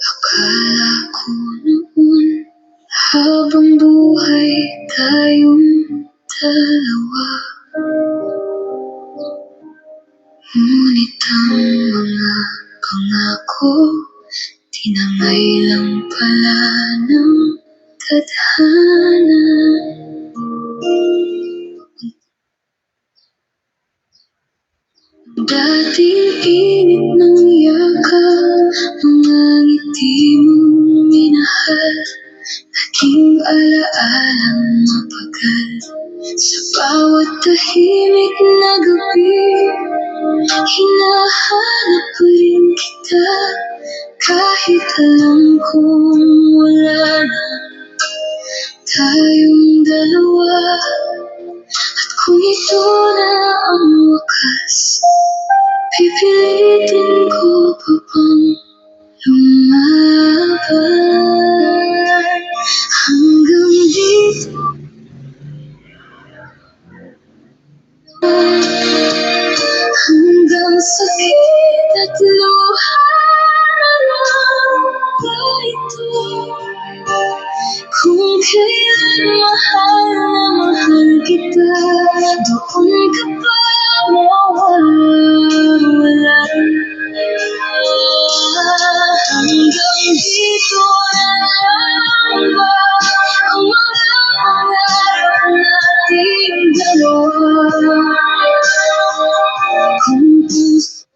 Akala ko noon habang buhay tayong dalawa, ngunit ang mga pangako tinangay lang pala ng tadhana. Dating init ng yakap, mga ngiti mong minahal, naging alaalang mapagal. Sa bawat tahimik na gabi, hinahanap pa rin kita, kahit alam kong wala na tayong dalawa. At kung ito na ang wakas, pipilitin ko pa bang lumaban hanggang dito? Hanggang sakit at luha na lang ba ito? Kung kailan mahal kita, doon ka pa mawawala. Hanggang dito na lang ba ang mga pangarap nating dalawa? Kung puso,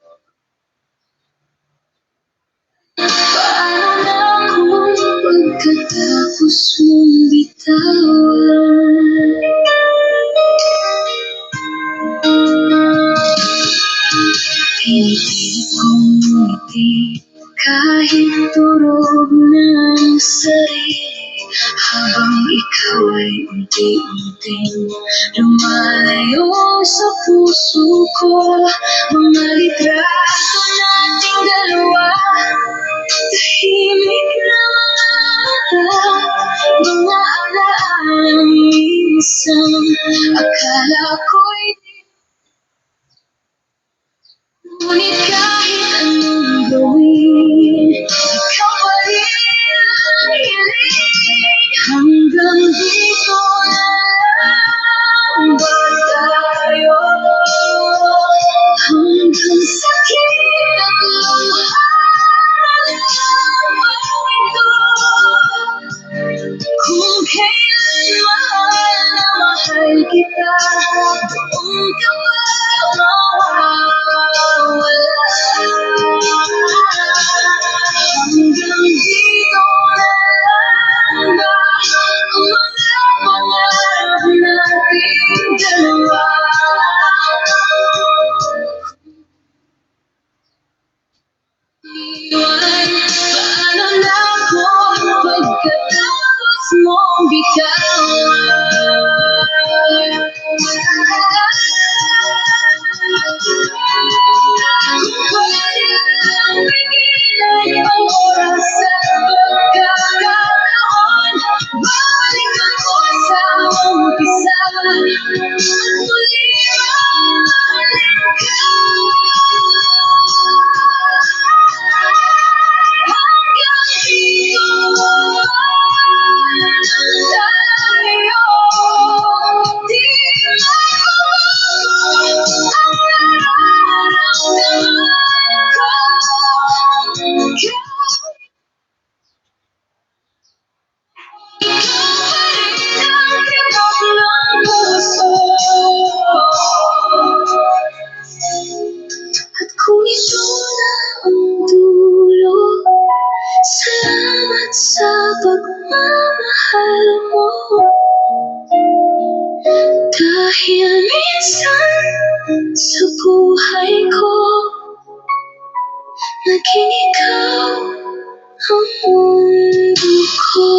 paano na kung pagkatapos mong bitawan? Pinipilit kong ngumiti kahit turog ng sarili, habang ikaw ay unti-unting lumalayo sa puso ko. Mga litrato nating dalawa, tahimik na mga mata, mga alaalang minsan akala ko'y ngunit kahit anong gawin, ikaw pa rin ang hiling. Hanggang dito na lang ba tayo? Hanggang sakit at luha na lang ba ito? Kung kailan mahal kita, doon ka ba mawawala? Hanggang dito na lang ba ang mga pangarap nating dalawa? Iwan, paano na ako pagkatapos mong bitawan? Kung pwede lang bigyan ang oras at pagkakataon, balik ako sa umpisa at muli mahalin ka. Hanggang dito lang tayo, di magbabago ang nararamdaman ko. Ikaw pa rin ang tibok ng puso. At kung ito na ang dulo, salamat sa pagmamahal mo. Dahil minsan sa buhay ko, naging ikaw ang mundo ko.